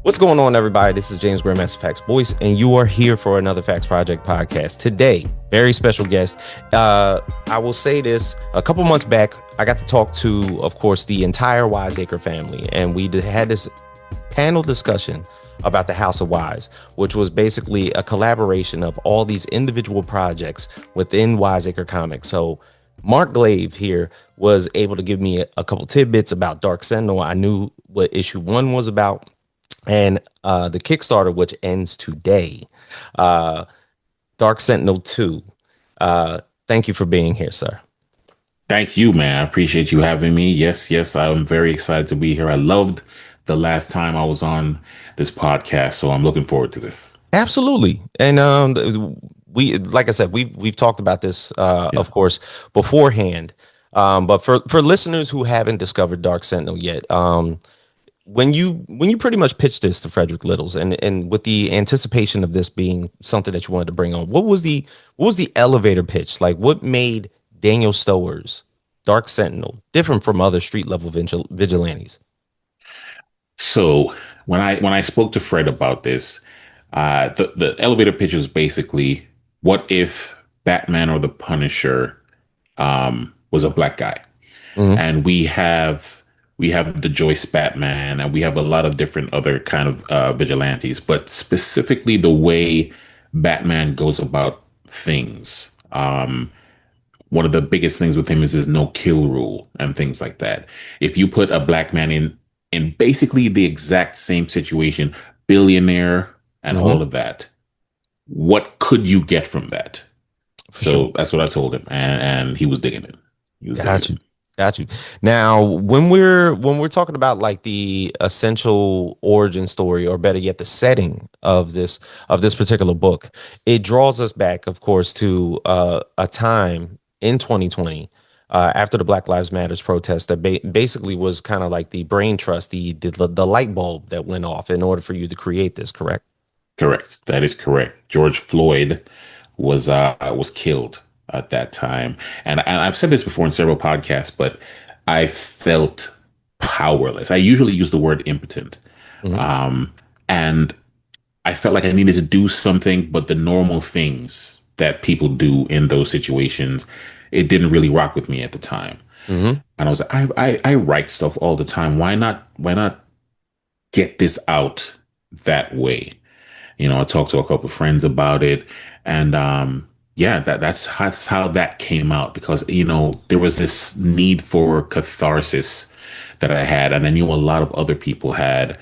What's going on, everybody? This is James Grandmaster Facts Voice, and you are here for another Facts Project podcast. Today, very special guest. I will say this, a couple months back, I got to talk to, of course, the entire Wise Acre family, and we had this panel discussion about the House of Wise, which was basically a collaboration of all these individual projects within Wise Acre Comics. So Marc Glave here was able to give me a couple tidbits about Dark Sentinel. I knew what issue 1 was about, and the Kickstarter, which ends today, Dark Sentinel 2. Thank you for being here, sir. Thank you, man. I appreciate you having me. Yes, I'm very excited to be here. I loved the last time I was on this podcast, so I'm looking forward to this. Absolutely. And we, like I said, we've talked about this, of course, beforehand. But for listeners who haven't discovered Dark Sentinel yet, when you pretty much pitched this to Frederick Littles, and with the anticipation of this being something that you wanted to bring on, what was the elevator pitch? Like, what made Daniel Stowers, Dark Sentinel, different from other street level vigilantes? So when I spoke to Fred about this, the elevator pitch was basically, what if Batman or the Punisher was a black guy? Mm-hmm. And we have the Joyce Batman, and we have a lot of different other kind of vigilantes, but specifically the way Batman goes about things. One of the biggest things with him is his no kill rule and things like that. If you put a black man in basically the exact same situation, billionaire and all of that, what could you get from that? That's what I told him, and he was digging it. Got you. Now, when we're talking about like the essential origin story, or better yet, the setting of this particular book, it draws us back, of course, to a time in 2020 after the Black Lives Matters protest that basically was kind of like the brain trust, the light bulb that went off in order for you to create this. Correct? Correct. That is correct. George Floyd was killed at that time. And I've said this before in several podcasts, but I felt powerless. I usually use the word impotent. Mm-hmm. And I felt like I needed to do something, but the normal things that people do in those situations, it didn't really rock with me at the time. Mm-hmm. And I was like, I write stuff all the time. Why not get this out that way? I talked to a couple of friends about it, and that's how that came out, because there was this need for catharsis that I had, and I knew a lot of other people had,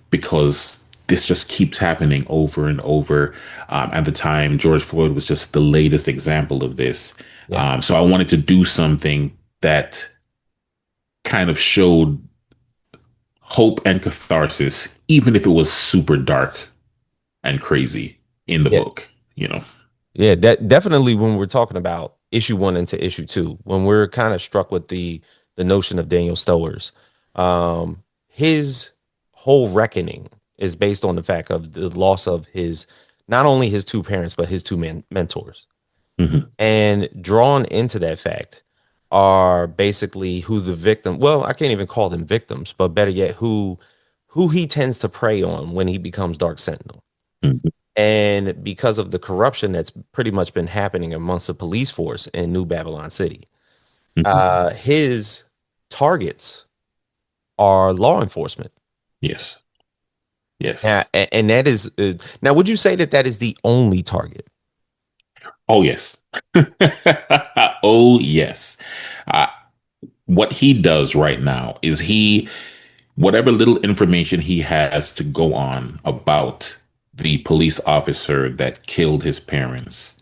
because this just keeps happening over and over. At the time, George Floyd was just the latest example of this. Yeah. So I wanted to do something that kind of showed hope and catharsis, even if it was super dark and crazy in the book, Yeah, that definitely, when we're talking about issue 1 into issue 2, when we're kind of struck with the notion of Daniel Stowers, his whole reckoning is based on the fact of the loss of not only his 2 parents, but his 2 mentors. Mm-hmm. And drawn into that fact are basically who the victim, well, I can't even call them victims, but better yet, who he tends to prey on when he becomes Dark Sentinel. Mm-hmm. And because of the corruption that's pretty much been happening amongst the police force in New Babylon City, mm-hmm. His targets are law enforcement. Yes. And that is now, would you say that is the only target? Oh, yes. Oh, yes. What he does right now is whatever little information he has to go on about the police officer that killed his parents,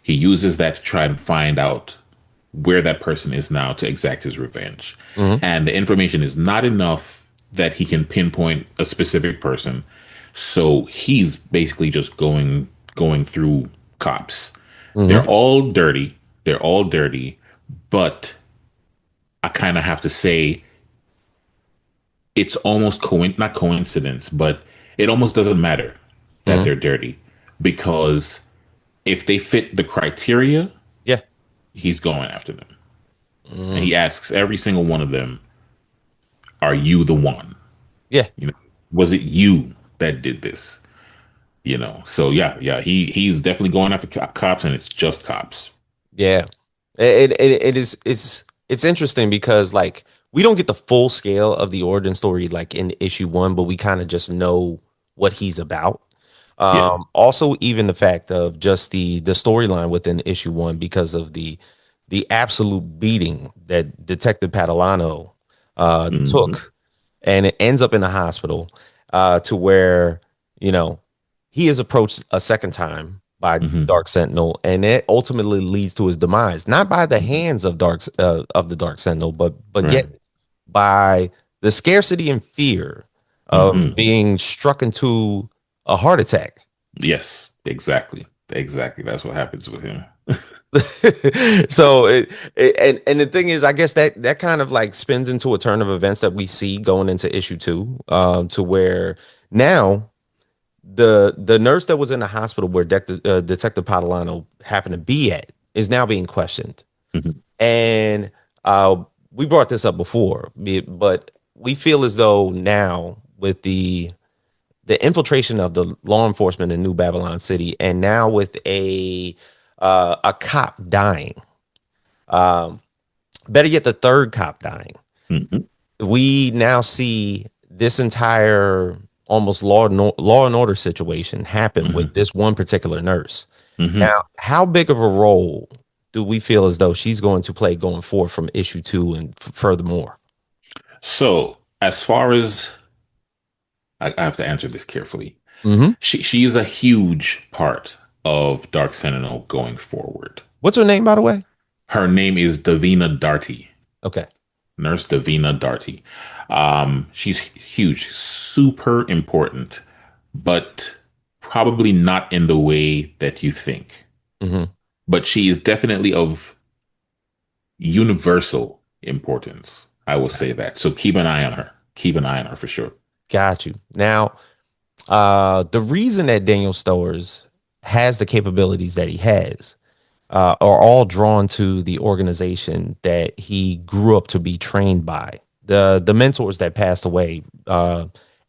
he uses that to try and find out where that person is now to exact his revenge. Mm-hmm. And the information is not enough that he can pinpoint a specific person. So he's basically just going through cops. Mm-hmm. They're all dirty, but I kind of have to say it's almost not coincidence, but it almost doesn't matter that mm-hmm. they're dirty, because if they fit the criteria, he's going after them. Mm-hmm. And he asks every single one of them, are you the one? Yeah. Was it you that did this? So yeah, he's definitely going after cops, and it's just cops. Yeah. It is it's interesting because like we don't get the full scale of the origin story like in issue one, but we kind of just know what he's about. Yeah. Also, even the fact of just the storyline within issue one because of the absolute beating that Detective Catalano Hmm. took, and it ends up in a hospital to where you know he is approached a second time by Hmm. Dark Sentinel, and it ultimately leads to his demise, not by the hands of the Dark Sentinel, but yet Right. by the scarcity and fear of Hmm. being struck into a heart attack. Yes, exactly. Exactly. That's what happens with him. So and the thing is, I guess that kind of like spins into a turn of events that we see going into issue two, to where now the nurse that was in the hospital where Detective Padalano happened to be at is now being questioned. Mhm. And we brought this up before, but we feel as though now with the infiltration of the law enforcement in New Babylon City, and now with a cop dying, um, better yet, the third cop dying, Hmm. we now see this entire almost law and order situation happen with Hmm. this one particular nurse. Hmm. Now, how big of a role do we feel as though she's going to play going forward from issue two and furthermore? So, as far as I have to answer this carefully, Hmm. she is a huge part of Dark Sentinel going forward. What's her name, by the way? Her name is Davina Darty, Okay. Nurse Davina Darty. She's huge, super important, but probably not in the way that you think. Hmm. But she is definitely of universal importance. I will say that. So keep an eye on her. Keep an eye on her for sure. Got you. Now, the reason that Daniel Stowers has the capabilities that he has are all drawn to the organization that he grew up to be trained by. The mentors that passed away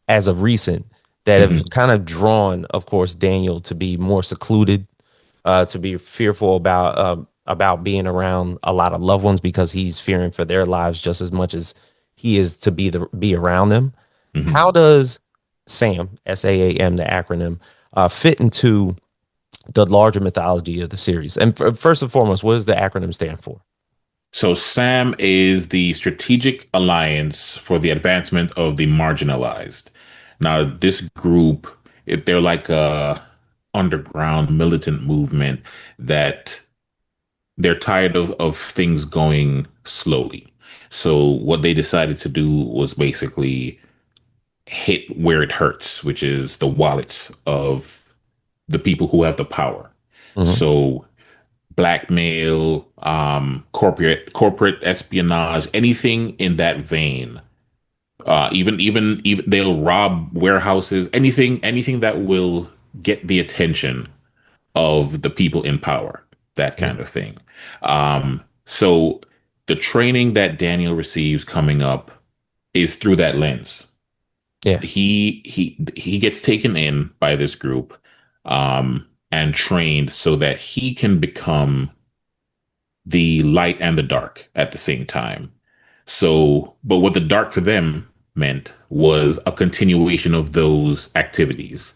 as of recent that have Hmm. kind of drawn, of course, Daniel to be more secluded, to be fearful about being around a lot of loved ones because he's fearing for their lives just as much as he is to be around them. Hmm. How does SAAM, the acronym, fit into the larger mythology of the series? And first and foremost, what does the acronym stand for? So SAM is the Strategic Alliance for the Advancement of the Marginalized. Now, this group, if they're like a underground militant movement that they're tired of things going slowly. So what they decided to do was basically hit where it hurts, which is the wallets of the people who have the power. Hmm. So blackmail, corporate espionage, anything in that vein. Even they'll rob warehouses, anything that will get the attention of the people in power, that kind of thing. So the training that Daniel receives coming up is through that lens. Yeah. He gets taken in by this group, and trained so that he can become the light and the dark at the same time. So, but what the dark for them meant was a continuation of those activities.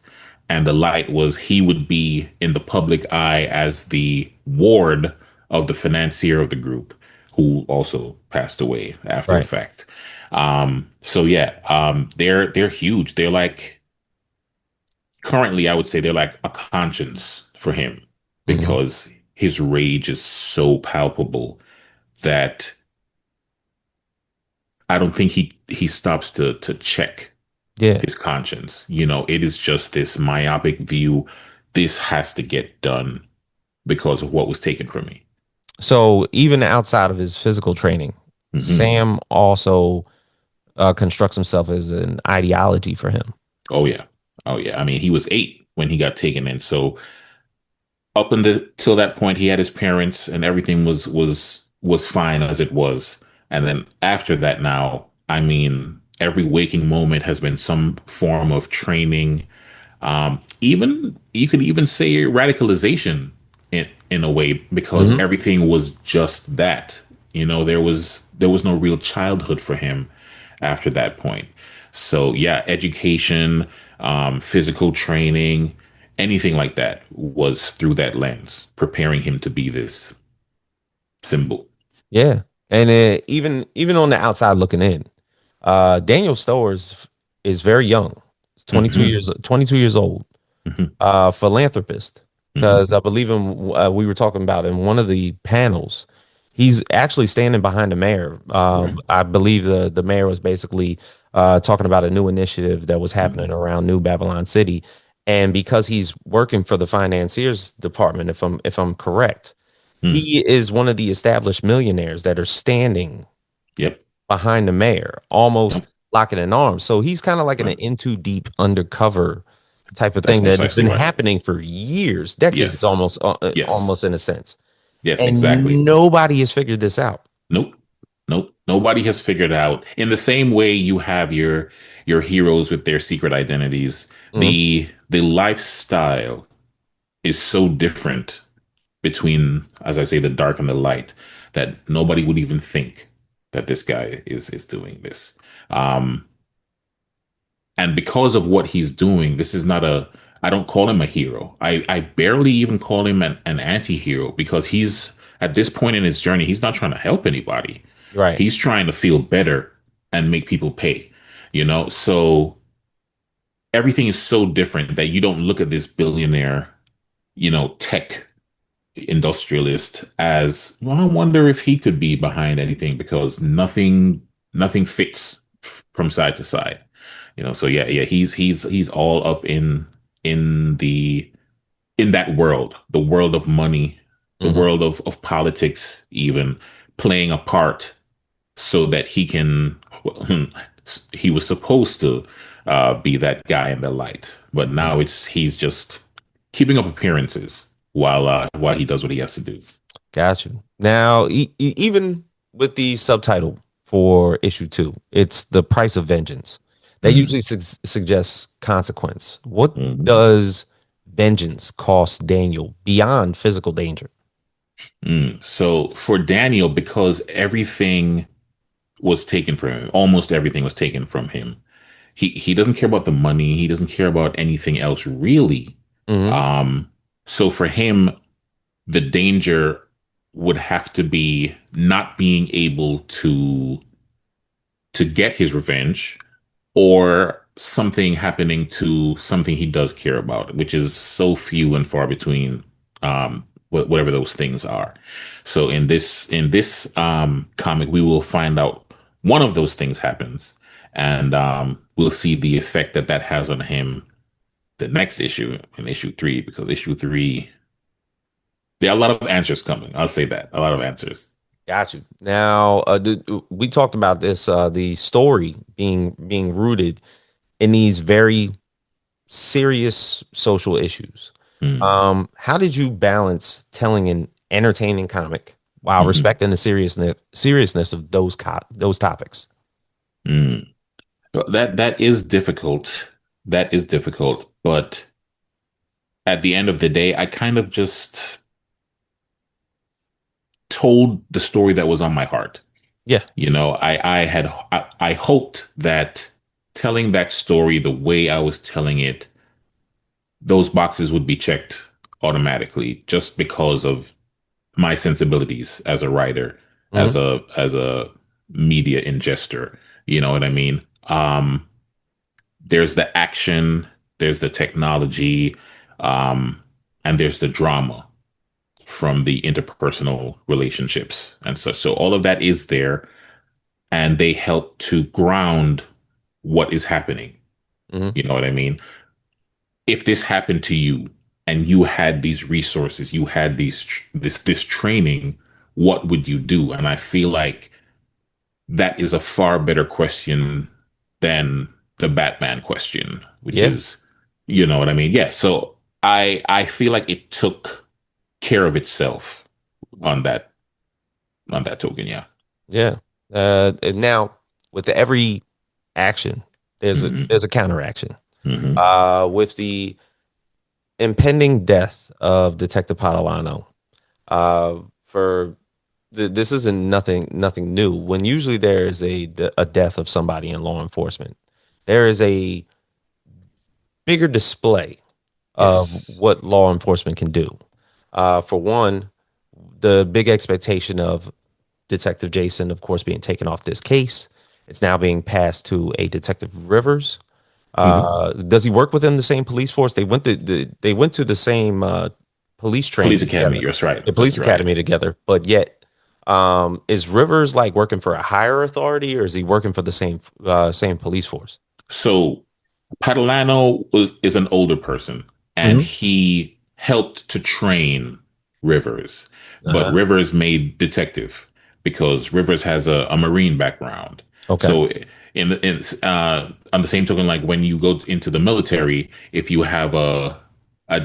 And the light was he would be in the public eye as the ward of the financier of the group, who also passed away after the Right. fact. So yeah, they're huge. They're like currently, I would say they're like a conscience for him Hmm. because his rage is so palpable that I don't think he stops to check Yeah. his conscience. It is just this myopic view. This has to get done because of what was taken from me. So even outside of his physical training, Hmm. Sam also constructs himself as an ideology for him. Oh yeah. Oh yeah. I mean, he was 8 when he got taken in. So up until that point, he had his parents and everything was fine as it was. And then after that, now, I mean, every waking moment has been some form of training. Even you could even say radicalization in a way, because Hmm. everything was just that. There was no real childhood for him after that point. So yeah, education, physical training, anything like that was through that lens, preparing him to be this symbol. Yeah, and even on the outside looking in, Daniel Stowers is very young. He's Hmm 22 years old. hmm Philanthropist, hmm because I believe in we were talking about in one of the panels, he's actually standing behind the mayor. Right. I believe the mayor was basically talking about a new initiative that was happening hmm around New Babylon City, and because he's working for the financiers department, if I'm correct, Mm. he is one of the established millionaires that are standing Yep. behind the mayor, almost Yep. locking in arms. So he's kind of like an Right. in too deep undercover type of That's thing that has precisely been right. happening for years, decades, Yes. almost, Yes. almost in a sense. Yes, And exactly. nobody has figured this out. Nope. Nope. Nobody has figured out. In the same way you have your heroes with their secret identities, Mhm. the lifestyle is so different between, as I say, the dark and the light, that nobody would even think that this guy is doing this. Um, and because of what he's doing, this is not a, I don't call him a hero. I barely even call him an anti-hero, because he's at this point in his journey, he's not trying to help anybody. Right. He's trying to feel better and make people pay, So everything is so different that you don't look at this billionaire, tech industrialist as, well, I wonder if he could be behind anything, because nothing fits from side to side. So yeah, he's all up in the in that world, the world of money, the Hmm. world of politics, even playing a part so that he can, well, he was supposed to be that guy in the light, but now he's just keeping up appearances while he does what he has to do. Got you. Now, even with the subtitle for issue two, it's the price of vengeance. That Mm, usually suggests consequence. What mhm, does vengeance cost Daniel beyond physical danger? So for Daniel, because everything was taken from him, almost everything was taken from him. He doesn't care about the money. He doesn't care about anything else really. Hmm. Um, so for him, the danger would have to be not being able to get his revenge, or something happening to something he does care about, which is so few and far between, whatever those things are. So in this comic, we will find out one of those things happens, and we'll see the effect that that has on him the next issue, in issue three, because issue three, there are a lot of answers coming. I'll say that. A lot of answers. Got you. Now, we talked about this, the story being rooted in these very serious social issues. Mm, How did you balance telling an entertaining comic while mhm, respecting the seriousness of those topics? mm. So that is difficult. That is difficult. But at the end of the day, I kind of just told the story that was on my heart. Yeah. I hoped that telling that story the way I was telling it, those boxes would be checked automatically, just because of my sensibilities as a writer, Hmm. as a media ingester. You know what I mean? There's the action, there's the technology, um, and there's the drama from the interpersonal relationships and such. So all of that is there, and they help to ground what is happening. Hmm. You know what I mean? If this happened to you and you had these resources, you had this training, what would you do? And I feel like that is a far better question than the Batman question, which Yeah. is, you know what I mean? Yeah. So I feel like it took care of itself on that token. Yeah. Yeah. And now with every action. Hmm. There's a counteraction. Hmm. With the impending death of Detective Padalano, for this isn't nothing new. When usually there is a death of somebody in law enforcement, there is a bigger display of Yes. what law enforcement can do. For one, the big expectation of Detective Jason, of course, being taken off this case. It's now being passed to a Detective Rivers. Hmm. Does he work within the same police force? They went to the same police Police training Academy. together, That's right. the That's police right. academy together, but yet is Rivers like working for a higher authority, or is he working for the same police force? So is an older person, and Hmm. he helped to train Rivers, but Uh-huh. Rivers made detective because Rivers has a Marine background. Okay. So on the same token, like when you go into the military, if you have a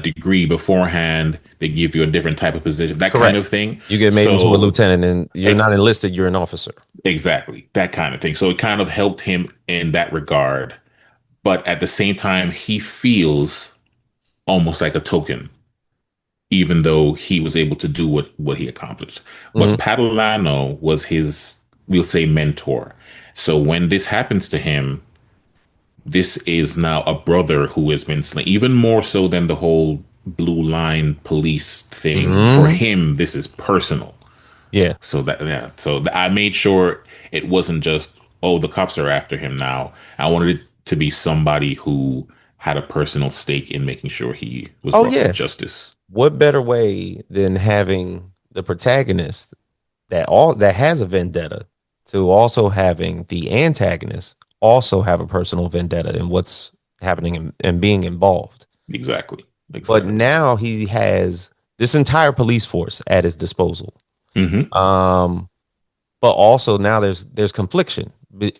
degree beforehand, they give you a different type of position, that kind Correct. of thing. You get made into a So lieutenant, and you're e- not enlisted; you're an officer. exactly that kind of thing. So it kind of helped him in that regard, but at the same time, he feels almost like a token, even though he was able to do what he accomplished. But Hmm. Padalano was his, we'll say, mentor. So when this happens to him, this is now a brother who has been slain, even more so than the whole blue line police thing. For Hmm. him, this is personal. Yeah. So that, yeah, so I made sure it wasn't just, oh, the cops are after him now. I wanted it to be somebody who had a personal stake in making sure he was Oh brought to yeah. justice. What better way than having the protagonist that has a vendetta to also having the antagonist also have a personal vendetta in what's happening and being involved. Exactly. But Exactly. now he has this entire police force at his disposal. Hmm. Um, but also now there's confliction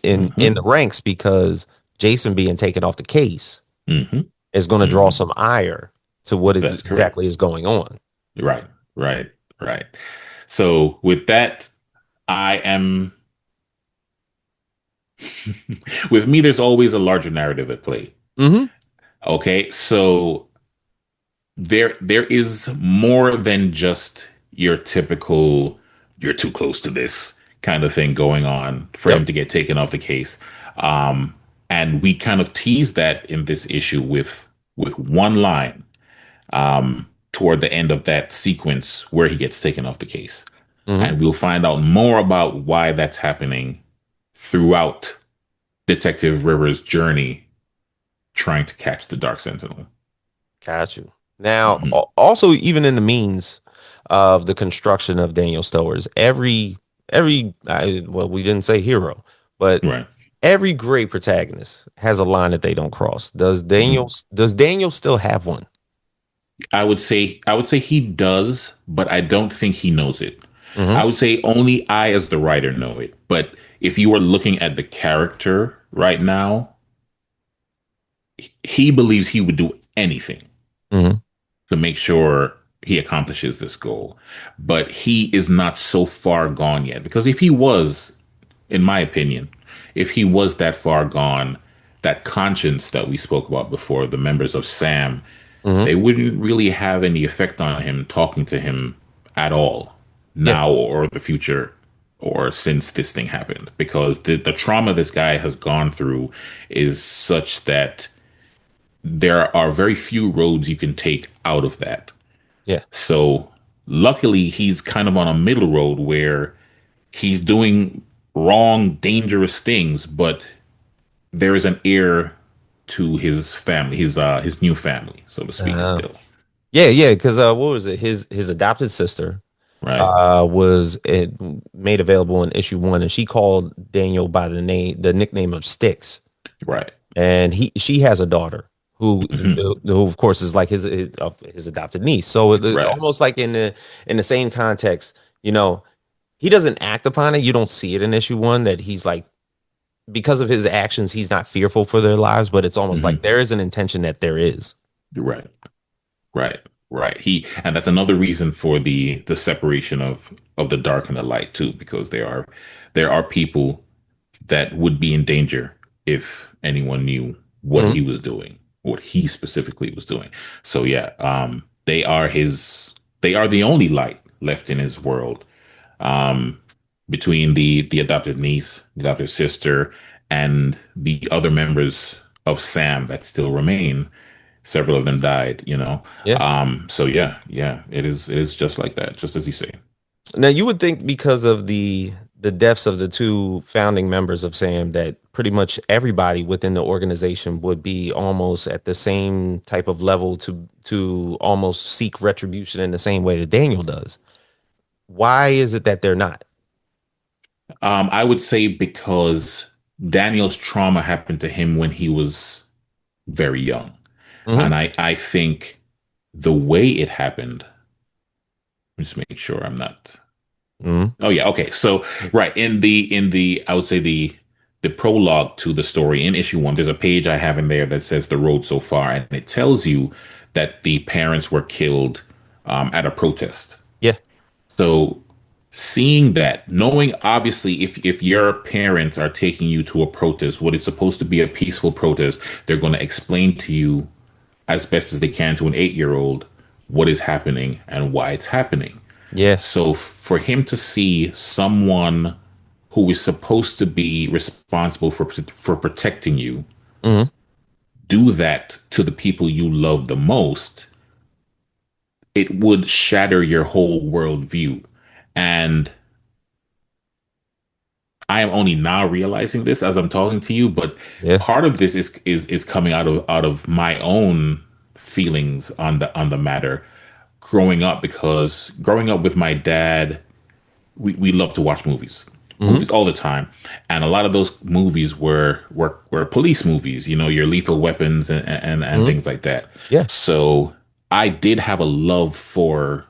in Hmm. the ranks because Jason being taken off the case Hmm. is going to draw Hmm. some ire to what That's exactly correct. is going on. Right. Right. Right. So with that, I am with me, there's always a larger narrative at play. Hmm. Okay. So there is more than just your typical you're too close to this kind of thing going on for him Yep. to get taken off the case. Um, and we kind of tease that in this issue with one line toward the end of that sequence where he gets taken off the case. Hmm. And we'll find out more about why that's happening throughout Detective Rivers' journey trying to catch the Dark Sentinel. Got you. Now, Hmm. also even in the means of the construction of Daniel Stowers, well, we didn't say hero, but Right. every great protagonist has a line that they don't cross. Mhm. Does Daniel still have one? I would say he does, but I don't think he knows it. I Hmm. would say only I as the writer know it. But if you were looking at the character right now, he believes he would do anything Hmm. to make sure he accomplishes this goal. But he is not so far gone yet. Because if he was, in my opinion, if he was that far gone, that conscience that we spoke about before, the members of S.A.A.M, Hmm. they wouldn't really have any effect on him talking to him at all Yeah. now or the future or since this thing happened because the trauma this guy has gone through is such that there are very few roads you can take out of that. Yeah. So luckily he's kind of on a middle road where he's doing wrong dangerous things but there is an heir to his family, his new family, so to speak, Uh, still. yeah, yeah, because what was it? His adopted sister Right. was it made available in issue one, and she called Daniel by the nickname of Sticks. Right. And she has a daughter Hmm. who of course is like his adopted niece. So it's Right. almost like in the same context, you know, he doesn't act upon it. You don't see it in issue one that he's like because of his actions, he's not fearful for their lives, but it's almost like Hmm. there is an intention that there is. Right. Right. Right. And that's another reason for the separation of the dark and the light too, because there are people that would be in danger if anyone knew what he Mhm. was doing, what he specifically was doing. So yeah, they are the only light left in his world. Um, between the adopted niece, the adopted sister, and the other members of S.A.A.M that still remain. Several of them died, you know. Yeah. So yeah, yeah, it is just like that, just as you say. Now you would think because of the deaths of the two founding members of SAM that pretty much everybody within the organization would be almost at the same type of level to almost seek retribution in the same way that Daniel does. Why is it that they're not? I would say because Daniel's trauma happened to him when he was very young. Hmm. And I think the way it happened, just make sure I'm not. Hmm. Oh yeah, okay. So right in the I would say the prologue to the story in issue one, there's a page I have in there that says the road so far, and it tells you that the parents were killed at a protest. Yeah. So seeing that, knowing obviously if your parents are taking you to a protest, what is supposed to be a peaceful protest, they're going to explain to you as best as they can to an 8-year old what is happening and why it's happening. Yeah. So for him to see someone who is supposed to be responsible for protecting you Hmm. do that to the people you love the most, it would shatter your whole worldview. And I am only now realizing this as I'm talking to you, but Yeah. part of this is coming out of my own feelings on the matter growing up, because growing up with my dad, we love to watch Hmm. movies all the time, and a lot of those movies were police movies, you know, your Lethal Weapons and Hmm. things like that. Yeah. So I did have a love for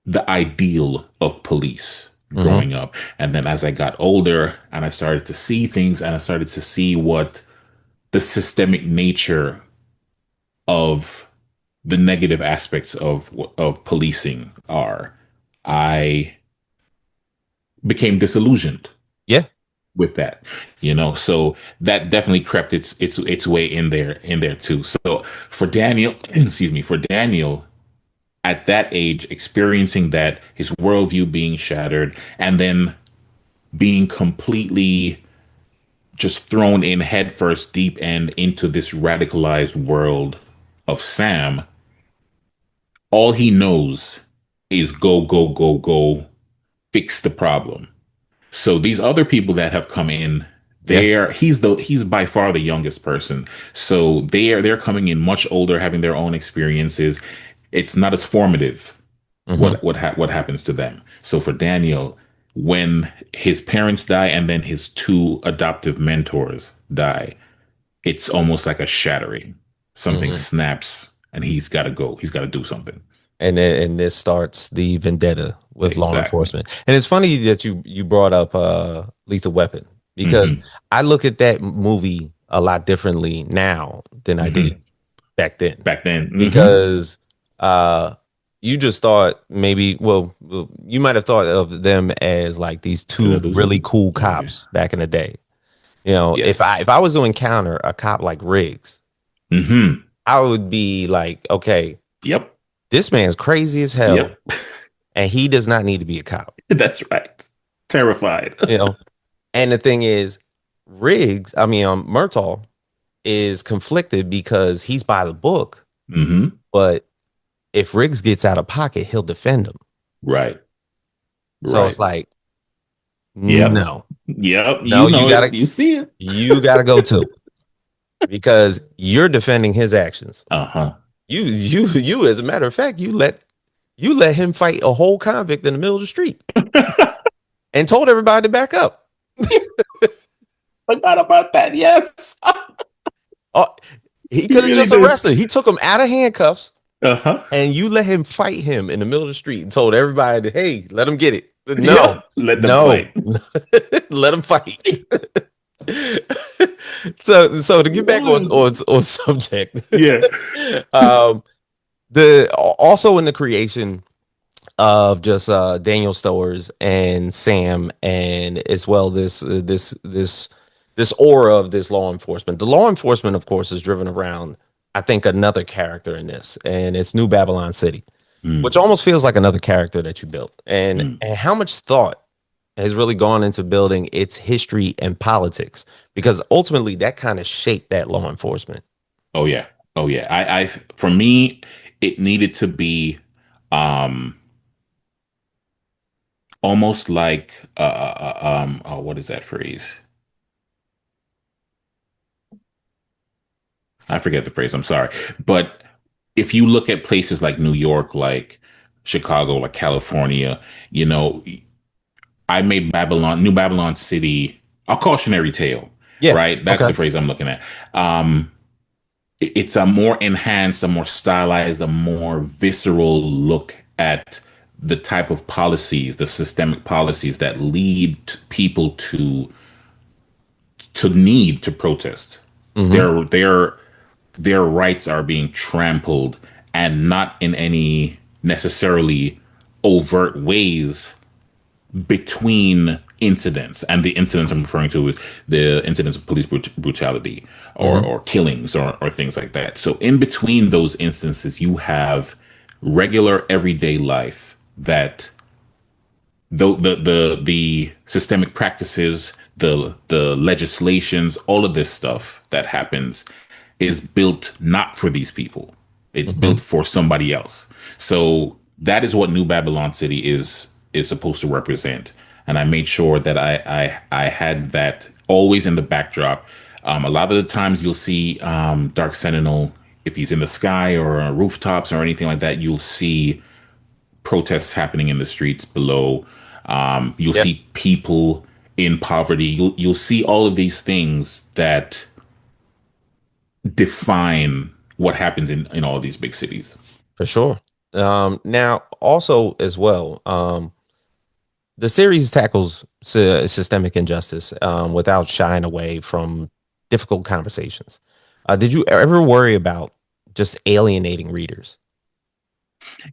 the ideal of police Hmm. growing up. And then as I got older and I started to see things and I started to see what the systemic nature of the negative aspects of policing are, I became disillusioned Yeah. with that, you know. So that definitely crept its way in there too. So for Daniel, excuse me, for Daniel at that age, experiencing that, his worldview being shattered, and then being completely just thrown in headfirst deep end into this radicalized world of Sam, all he knows is go, go, go, go, fix the problem. So these other people that have come in, Yeah. he's by far the youngest person. So they're coming in much older, having their own experiences. It's not as formative Hmm. what happens to them. So for Daniel, when his parents die and then his two adoptive mentors die, it's almost like a shattering. Something Hmm. snaps and he's got to go. He's got to do something. And this starts the vendetta with law Exactly. enforcement. And it's funny that you brought up Lethal Weapon because Hmm. I look at that movie a lot differently now than I did Hmm. back then. Back then. Hmm. Because uh you just thought maybe you might have thought of them as like these Did I two do really something? cool Okay. cops back in the day. You know, Yes. if I was to encounter a cop like Riggs, Hmm. I would be like, okay, Yep. this man's crazy as hell Yep. and he does not need to be a cop. That's right. Terrified. You know, and the thing is, Murtaugh is conflicted because he's by the book, Hmm. but if Riggs gets out of pocket, he'll defend him. Right. So it's Right. like, Yep. no, Yep. no, You know it. You see it. you gotta go too because you're defending his actions. Uh-huh. You, as a matter of fact, you let him fight a whole convict in the middle of the street and told everybody to back up. Forgot about that. Yes. Oh, he You could have really just did. arrested. He took him out of handcuffs Uh-huh. and you let him fight him in the middle of the street and told everybody, hey, let him get it. No, Yep. Let them no, fight. let him fight. So to get back Wild. on subject, Yeah. um, the also in the creation of just Daniel Stowers and Sam, and as well this this aura of this law enforcement. The law enforcement, of course, is driven around, I think, another character in this, and it's New Babylon City, which Mm, almost feels like another character that you built. mm. And how much thought has really gone into building its history and politics, because ultimately that kind of shaped that law enforcement. Oh yeah. Oh yeah. For me, it needed to be um almost like oh, what is that phrase? I forget the phrase. I'm sorry. But if you look at places like New York, like Chicago, like California, you know, I made New Babylon City, a cautionary tale, Yeah. right? That's Okay. the phrase I'm looking at. Um, it's a more enhanced, a more stylized, a more visceral look at the type of policies, the systemic policies that lead people to need to protest. Hmm. Their rights are being trampled, and not in any necessarily overt ways between incidents. And the incidents I'm referring to is the incidents of police brutality Hmm. or killings or things like that. So in between those instances, you have regular everyday life that the systemic practices, the legislations, all of this stuff that happens is built not for these people. It's Hmm. built for somebody else. So that is what New Babylon City is supposed to represent. And I made sure that I had that always in the backdrop. A lot of the times you'll see Dark Sentinel, if he's in the sky or rooftops or anything like that, you'll see protests happening in the streets below. You'll Yeah, see people in poverty. You'll see all of these things that define what happens in all these big cities. for sure. Now, also as well, the series tackles systemic injustice without shying away from difficult conversations. Did you ever worry about just alienating readers?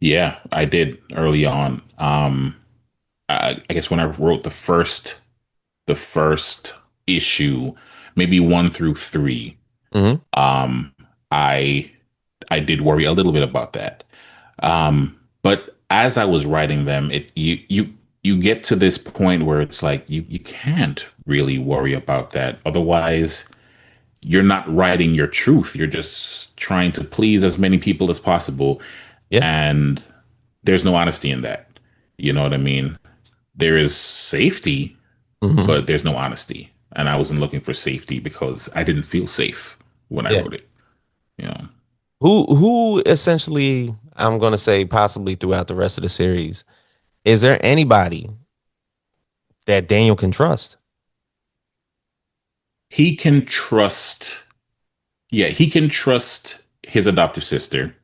Yeah, I did early on. I guess when I wrote the first issue, maybe 1 through 3, Hmm. um, I I did worry a little bit about that. But as I was writing them, you get to this point where it's like you can't really worry about that. Otherwise, you're not writing your truth. You're just trying to please as many people as possible, Yeah. and there's no honesty in that. You know what I mean? There is safety, Hmm. but there's no honesty. And I wasn't looking for safety because I didn't feel safe when I Yeah. wrote it. You know, Who essentially, I'm going to say possibly throughout the rest of the series, is there anybody that Daniel can trust? he can trust. Yeah, he can trust his adoptive sister.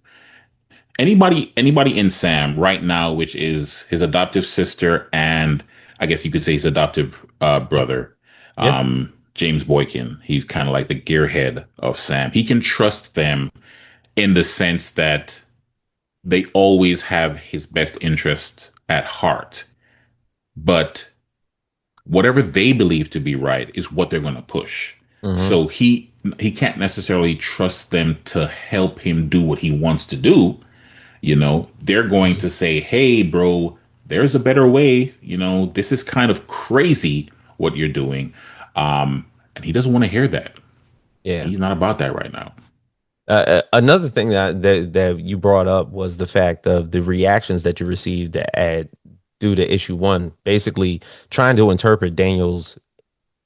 Anybody in Sam right now, which is his adoptive sister and I guess you could say his adoptive brother, Yeah. James Boykin. He's kind of like the gearhead of Sam. He can trust them in the sense that they always have his best interest at heart. But whatever they believe to be right is what they're going to push. Hmm. So he can't necessarily trust them to help him do what he wants to do. They're going to say, "Hey, bro, there's a better way. This is kind of crazy what you're doing." And he doesn't want to hear that. Yeah. He's not about that right now. Another thing that you brought up was the fact of the reactions that you received at due to issue one, basically trying to interpret Daniel's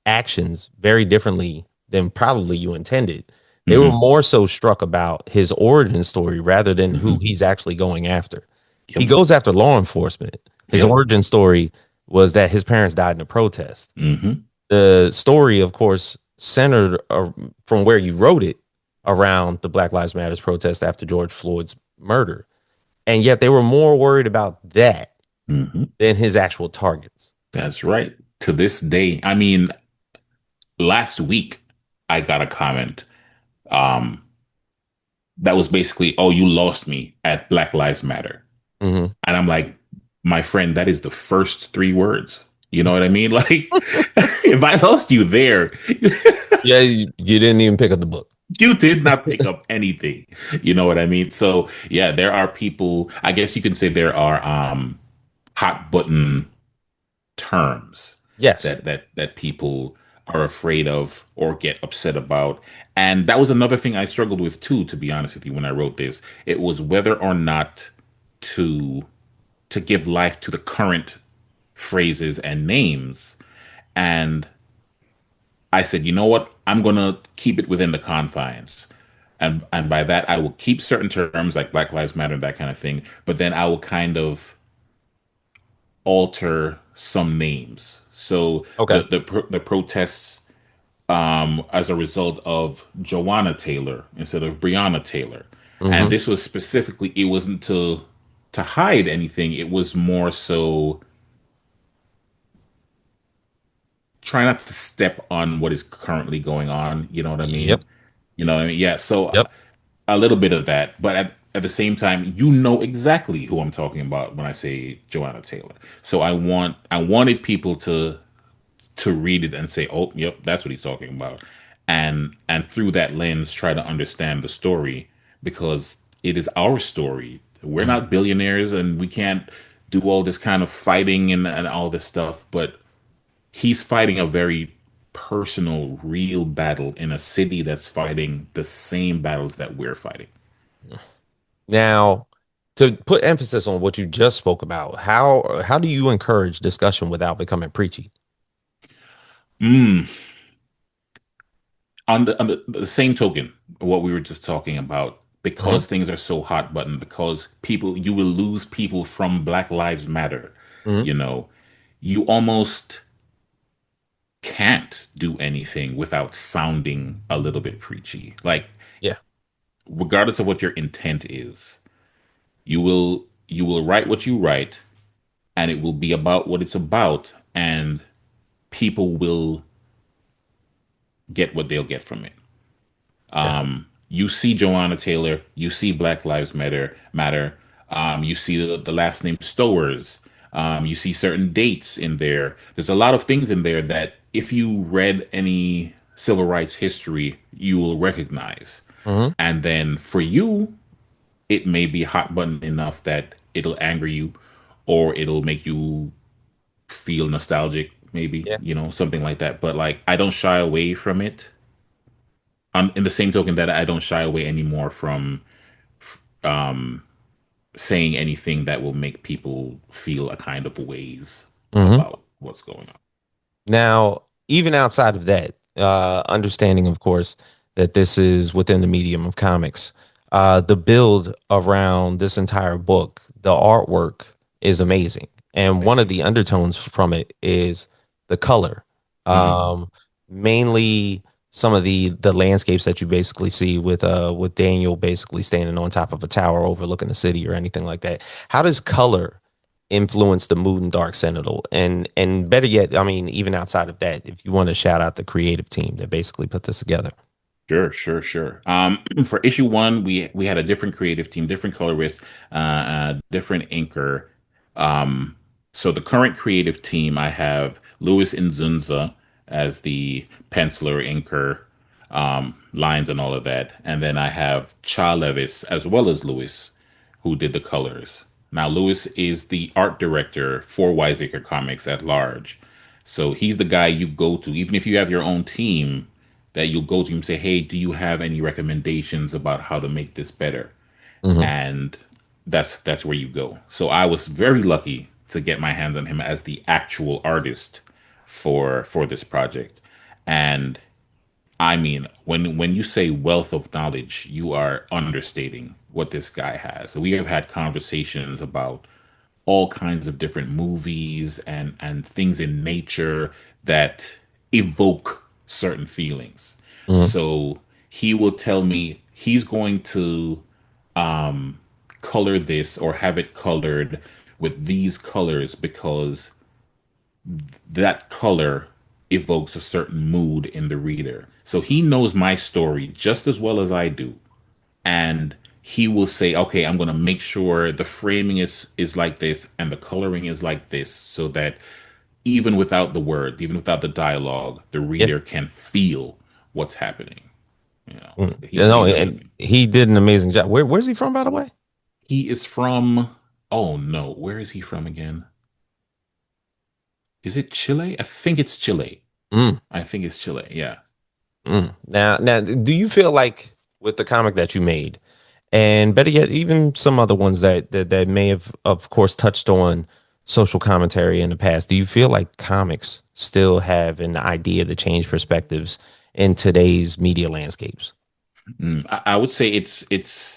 actions very differently than probably you intended. They were Hmm. more so struck about his origin story rather than who Hmm. he's actually going after. He Yep. goes after law enforcement. His Yep. origin story was that his parents died in a protest. Hmm. The story, of course, centered from where you wrote it around the Black Lives Matters protest after George Floyd's murder. And yet they were more worried about that Hmm. than his actual targets. That's right. To this day, I mean, last week I got a comment um, that was basically, "Oh, you lost me at Black Lives Matter," Hmm. and I'm like, "My friend, that is the first 3 words. You know what I mean? Like, if I lost you there, Yeah, you didn't even pick up the book. you did not pick up anything. You know what I mean? So yeah, there are people, I guess you can say there are hot button terms Yes. that people are afraid of or get upset about. And that was another thing I struggled with too, to be honest with you, when I wrote this. It was whether or not to give life to the current phrases and names. And I said, you know what? I'm gonna keep it within the confines. And by that I will keep certain terms like Black Lives Matter and that kind of thing, but then I will kind of alter some names. So Okay. the protests as a result of Joanna Taylor instead of Breonna Taylor. And Hmm. this was specifically, it wasn't to hide anything. It was more so try not to step on what is currently going on. You know what I Yep. mean? You know what I mean? Yeah. So Yep. a little bit of that, but at the same time, you know exactly who I'm talking about when I say Joanna Taylor. So I wanted people to read it and say, "Oh, yep, that's what he's talking about," and through that lens, try to understand the story because it is our story. We're Mhm. not billionaires, and we can't do all this kind of fighting and all this stuff. But he's fighting a very personal, real battle in a city that's fighting the same battles that we're fighting. Now, to put emphasis on what you just spoke about, how do you encourage discussion without becoming preachy? Mm. On the same token, what we were just talking about, Hmm. because things are so hot button, because people, you will lose people from Black Lives Matter, Hmm. you know, you almost can't do anything without sounding a little bit preachy. Like, Yeah. regardless of what your intent is, you will write what you write, and it will be about what it's about, and people will get what they'll get from it. Yeah. You see Joanna Taylor, you see Black Lives Matter. You see the last name Stowers. You see certain dates in there. There's a lot of things in there that if you read any civil rights history, you will recognize. Hmm. And then for you, it may be hot button enough that it'll anger you or it'll make you feel nostalgic, maybe, Yeah. something like that. But like, I don't shy away from it. In the same token that I don't shy away anymore from saying anything that will make people feel a kind of ways Hmm. about what's going on. Now, even outside of that, understanding, of course, that this is within the medium of comics, the build around this entire book, the artwork is amazing. And one Thank of you. the undertones from it is the color. Hmm. Um, Mainly some of the landscapes that you basically see with Daniel basically standing on top of a tower overlooking the city or anything like that. How does color influence the mood in Dark Sentinel? And better yet, I mean, even outside of that, if you want to shout out the creative team that basically put this together. Sure, sure, sure. For issue one, we had a different creative team, different colorist, different inker. Um, so the current creative team, I have Louis Inzunza as the penciler, inker, lines, and all of that, and then I have Cha Levis as well as Louis, who did the colors. Now, Louis is the art director for Wise Acre Comics at large. So he's the guy you go to, even if you have your own team, that you'll go to him and say, "Hey, do you have any recommendations about how to make this better?" Hmm. And that's where you go. So I was very lucky to get my hands on him as the actual artist for this project. And I mean, when you say wealth of knowledge, you are understating what this guy has. So we have had conversations about all kinds of different movies and things in nature that evoke certain feelings. Hmm. So he will tell me he's going to color this or have it colored with these colors because that color evokes a certain mood in the reader. So he knows my story just as well as I do. And he will say, okay, I'm going to make sure the framing is like this and the coloring is like this so that even without the words, even without the dialogue, the Yeah. reader can feel what's happening. So Mm. Yeah, no, he's and amazing. he did an amazing job. Where's he from, by the way? He is from, oh no, where is he from again? Is it Chile? I think it's Chile. Mm, I think it's Chile. Yeah. now, do you feel like with the comic that you made, and better yet, even some other ones that may have, of course, touched on social commentary in the past, do you feel like comics still have an idea to change perspectives in today's media landscapes? I would say it's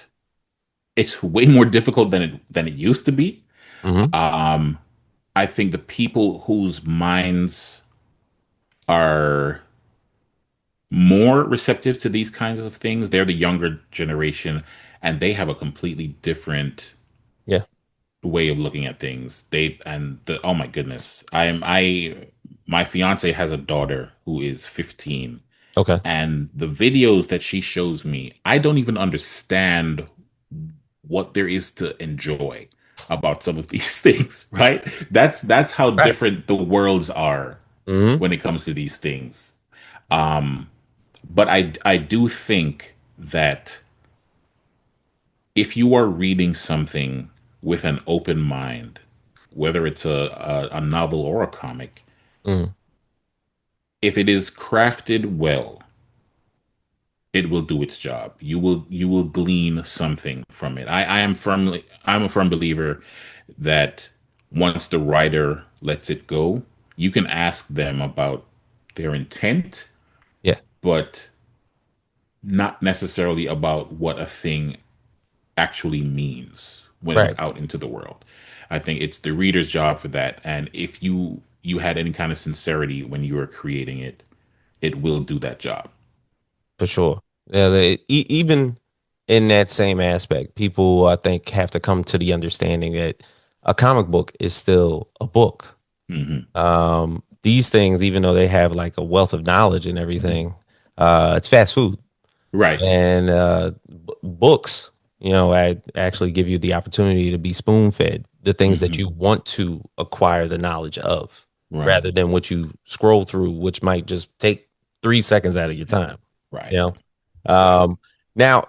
way more difficult than it used to be. Hmm. Um, I think the people whose minds are more receptive to these kinds of things, they're the younger generation, and they have a completely different Yeah. way of looking at things. Oh my goodness. My fiance has a daughter who is 15, Okay. and the videos that she shows me, I don't even understand what there is to enjoy about some of these things, right? That's how Right. different the worlds are Hmm. when it comes to these things. Um, but I do think that if you are reading something with an open mind, whether it's a novel or a comic, Hmm. if it is crafted well, it will do its job. You will glean something from it. I'm a firm believer that once the writer lets it go, you can ask them about their intent, Yeah. but not necessarily about what a thing actually means when it's Right. out into the world. I think it's the reader's job for that. And if you had any kind of sincerity when you were creating it, it will do that job. For sure. Yeah, even in that same aspect, people I think have to come to the understanding that a comic book is still a book. Hmm. These things, even though they have like a wealth of knowledge and everything, it's fast food. Right. And books, I actually give you the opportunity to be spoon fed the things that Hmm. you want to acquire the knowledge of, Right. rather than what you scroll through, which might just take 3 seconds out of your time. You Right. know, Exactly. now,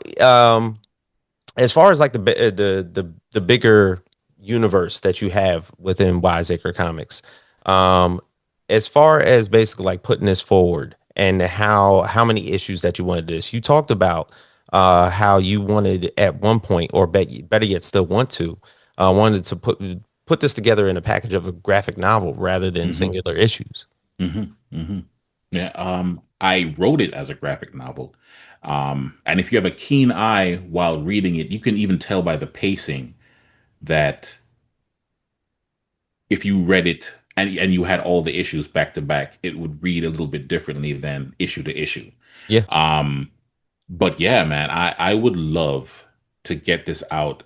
as far as like the bigger universe that you have within Wise Acre Comics, um, as far as basically like putting this forward and how many issues that you wanted this, you talked about how you wanted at one point, or better yet, still wanted to put this together in a package of a graphic novel rather than Hmm. singular issues. Hmm. Hmm. Yeah. I wrote it as a graphic novel. And if you have a keen eye while reading it, you can even tell by the pacing that if you read it and you had all the issues back to back, it would read a little bit differently than issue to issue. Yeah. Um, but yeah, man, I would love to get this out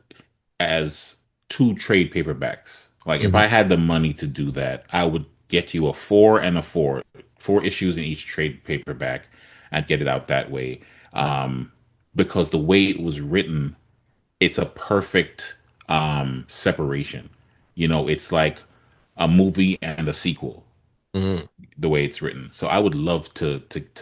as two trade paperbacks. Like if Hmm. I had the money to do that, I would get you a four and a four, four issues in each trade paperback and get it out that way. Right. Because the way it was written, it's a perfect separation. It's like a movie and a sequel Hmm. the way it's written. So I would love to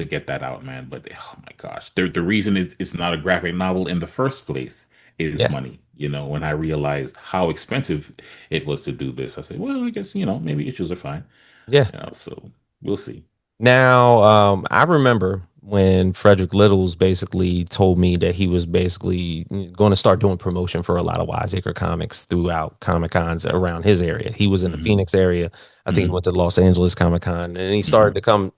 get that out, man. But oh my gosh, the reason it's not a graphic novel in the first place is Yeah. money. When I realized how expensive it was to do this, I said, well, I guess maybe issues are fine. Yeah. So we'll see. Now, I remember when Frederick Littles basically told me that he was basically going to start doing promotion for a lot of Wiseacre comics throughout Comic Cons around his area. He was in the Hmm. Phoenix area. I think he Hmm. went to Los Angeles Comic Con, and he Hmm. started to come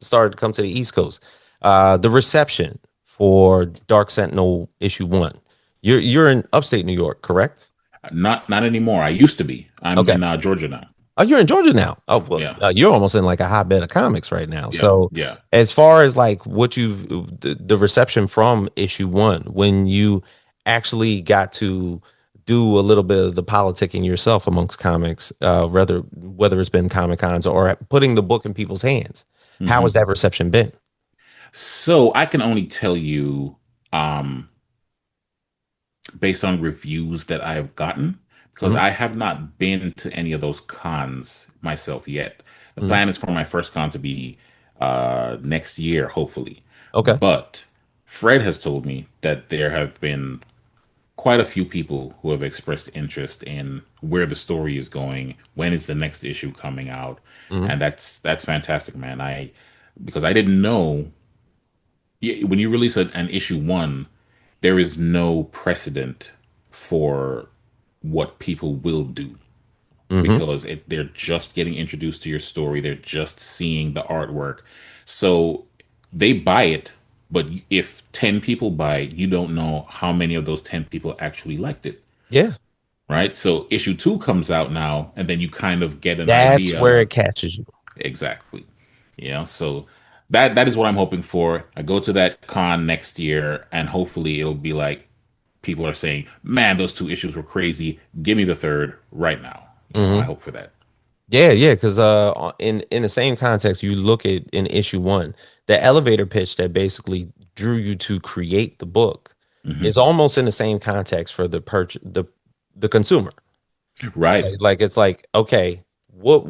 to the East Coast. The reception for Dark Sentinel issue 1. You're in upstate New York, correct? Not anymore. I used to be. I'm Okay. in Georgia now. Oh, you're in Georgia now. Oh, well, Yeah. you're almost in like a hotbed of comics right now. Yeah. So, Yeah. as far as like what the reception from issue 1, when you actually got to do a little bit of the politicking yourself amongst comics, whether it's been Comic Cons or putting the book in people's hands, how has Hmm. that reception been? So I can only tell you, um, based on reviews that I have gotten, because Hmm. I have not been to any of those cons myself yet. The Mhm. plan is for my first con to be next year, hopefully. Okay. But Fred has told me that there have been quite a few people who have expressed interest in where the story is going, when is the next issue coming out, Hmm. and that's fantastic, man. I because I didn't know when you release an issue one, there is no precedent for what people will do Hmm. because they're just getting introduced to your story. They're just seeing the artwork. So they buy it, but if 10 people buy it, you don't know how many of those 10 people actually liked it, Yeah. right? So issue two comes out now, and then you kind of get an That's idea where it of catches you. exactly. So that is what I'm hoping for. I go to that con next year, and hopefully it'll be like people are saying, "Man, those two issues were crazy. Give me the third right now." I Hmm. hope for that. Yeah, yeah, because in the same context, you look at in issue one, the elevator pitch that basically drew you to create the book is Hmm. almost in the same context for the consumer. Right. Like it's like, okay, what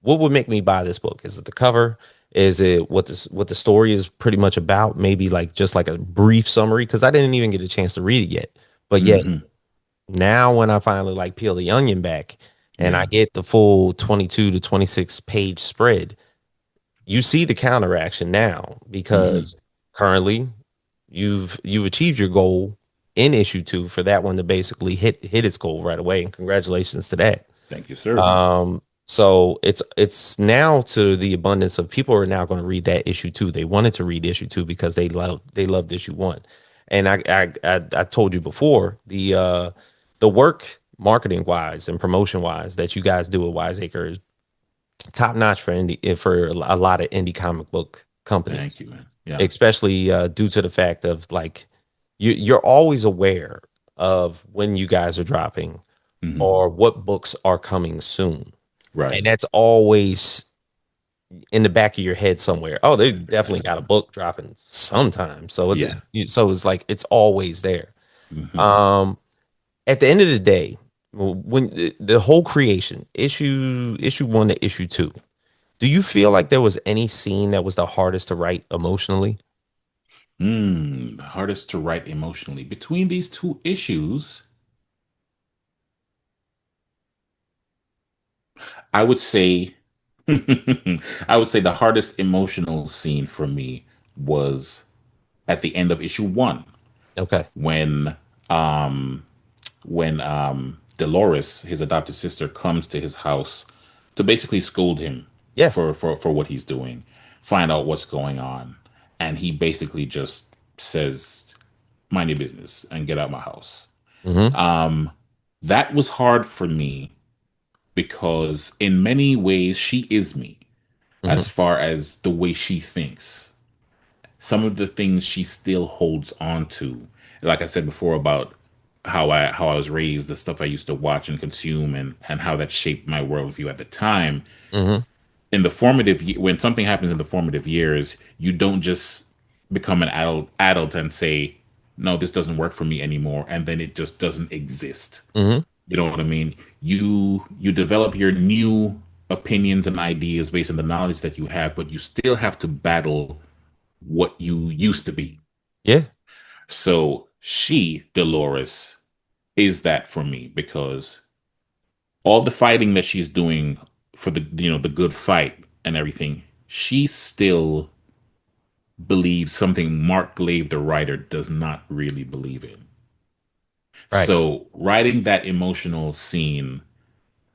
would make me buy this book? Is it the cover? Is it what the story is pretty much about? Maybe like just like a brief summary, because I didn't even get a chance to read it yet. But yet Hmm. now when I finally like peel the onion back and I Yeah. get the full 22 to 26 page spread, you see the counteraction now Hmm. because currently you've achieved your goal in issue two for that one to basically hit its goal right away. And congratulations to that. Thank you, sir. So it's now to the abundance of people are now going to read that issue two. They wanted to read issue two because they loved issue one. And I told you before the work marketing wise and promotion wise that you guys do at Wise Acre is top notch for indie for a lot of indie comic book Thank companies, you, man. Yeah. especially due to the fact of like you're always aware of when you guys are dropping Hmm. or what books are coming soon. Right. And that's always in the back of your head somewhere. Oh, they definitely got a book dropping sometime. Yeah. So it's like it's always there. Hmm. Um, at the end of the day, when the whole creation issue one to issue two, do you feel like there was any scene that was the hardest to write emotionally? Hardest to write emotionally. Between these two issues, I would say I would say the hardest emotional scene for me was at the end of issue one Okay. when um Dolores, his adopted sister, comes to his house to basically scold him Yeah. for what he's doing, find out what's going on, and he basically just says, "Mind your business and get out my house." Hmm. That was hard for me because in many ways she is me Hmm. as far as the way she thinks. Some of the things she still holds on to. Like I said before about how I was raised, the stuff I used to watch and consume and how that shaped my worldview at the time. Hmm. In the when something happens in the formative years, you don't just become an adult and say, "No, this doesn't work for me anymore," and then it just doesn't exist. Hmm. You know what I mean? You develop your new opinions and ideas based on the knowledge that you have, but you still have to battle what you used to be. Yeah. So she, Dolores, is that for me because all the fighting that she's doing for the good fight and everything, she still believes something Marc Glave, the writer, does not really believe in. Right. So writing that emotional scene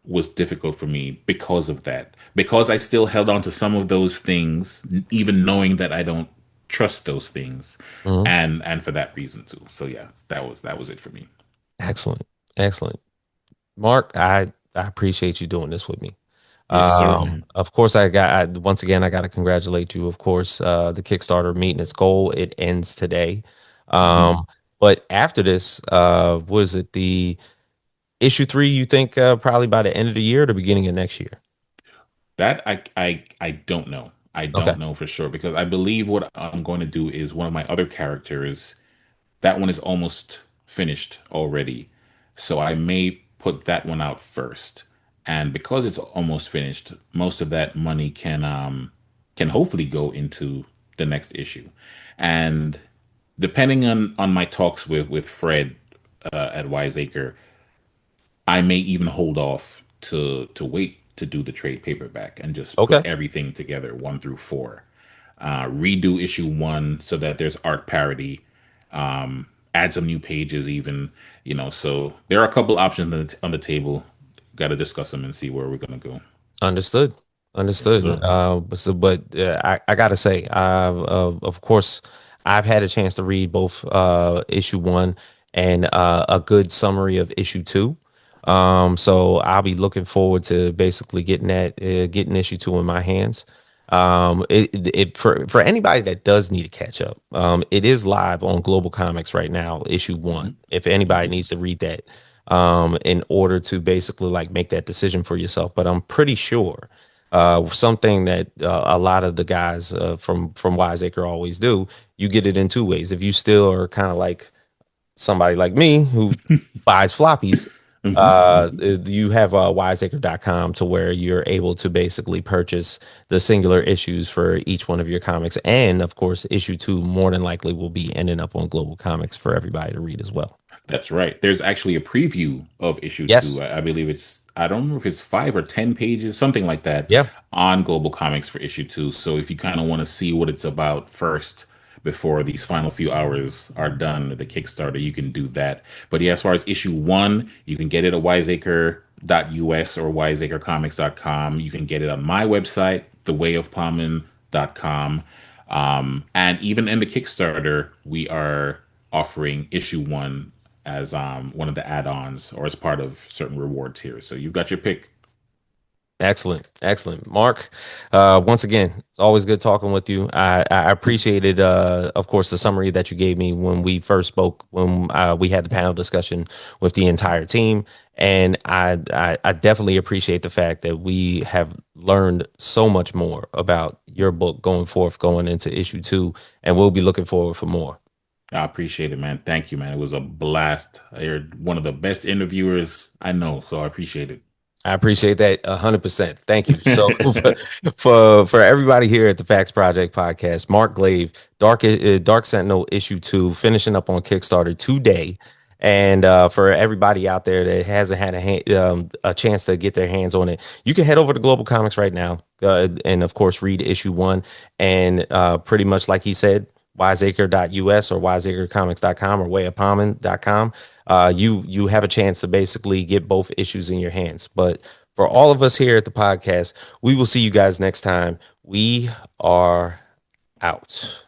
was difficult for me because of that. Because I still held on to some of those things, even knowing that I don't trust those things, Hmm. and for that reason too. So yeah, that was it for me. Excellent. Excellent. Mark, I appreciate you doing this with me. Yes, sir, man. Of course, once again, I got to congratulate you. Of course, the Kickstarter meeting its goal. It ends today. Hmm. But after this, was it the issue three? You think probably by the end of the year or the beginning of next year? That I don't know. I Okay. don't know for sure because I believe what I'm going to do is one of my other characters. That one is almost finished already, so I may put that one out first, And because it's almost finished, most of that money can hopefully go into the next issue. And depending on my talks with Fred at Wiseacre, I may even hold off to wait to do the trade paperback and just put Okay. everything together, 1 through 4. Redo issue 1 so that there's art parity. Add some new pages, even, So there are a couple options on the table. Got to discuss them and see where we're gonna go. Understood. Yes, Understood. sir. I gotta say, of course, I've had a chance to read both issue one and a good summary of issue two. So I'll be looking forward to basically getting issue two in my hands. For anybody that does need to catch up, it is live on Global Comics right now, issue one. Hmm. If anybody Hmm. needs to read that, in order to basically like make that decision for yourself. But I'm pretty sure something that a lot of the guys from Wiseacre always do, you get it in two ways. If you still are kind of like somebody like me who buys floppies, Hmm. Hmm. you have wiseacre.com to where you're able to basically purchase the singular issues for each one of your comics. And of course, issue two more than likely will be ending up on Global Comics for everybody to read as well. That's right. There's actually a preview of issue Yes. 2. I believe I don't know if it's 5 or 10 pages, something like that, Yeah. on Global Comics for issue 2. So if you kind of want to see what it's about first before these final few hours are done with the Kickstarter, you can do that. But yeah, as far as issue 1, you can get it at wiseacre.us or wiseacrecomics.com. You can get it on my website, thewayofpalmin.com. And even in the Kickstarter, we are offering issue 1 as one of the add-ons or as part of certain reward tiers. So you've got your pick. Excellent, excellent, Mark. Once again, it's always good talking with you. I appreciated, of course, the summary that you gave me when we first spoke, when we had the panel discussion with the entire team, and I definitely appreciate the fact that we have learned so much more about your book going forth, going into issue two, and we'll be looking forward for more. I appreciate it, man. Thank you, man. It was a blast. You're one of the best interviewers I know, so I appreciate it. I appreciate that 100%. Thank you. So for everybody here at the Facts Project podcast, Marc Glave, Dark Sentinel issue two, finishing up on Kickstarter today. And for everybody out there that hasn't had a chance to get their hands on it, you can head over to Global Comics right now, and of course read issue one. And pretty much like he said, wiseacre.us or wiseacrecomics.com or wayofpalmin.com. You have a chance to basically get both issues in your hands. But for all of us here at the podcast, we will see you guys next time. We are out.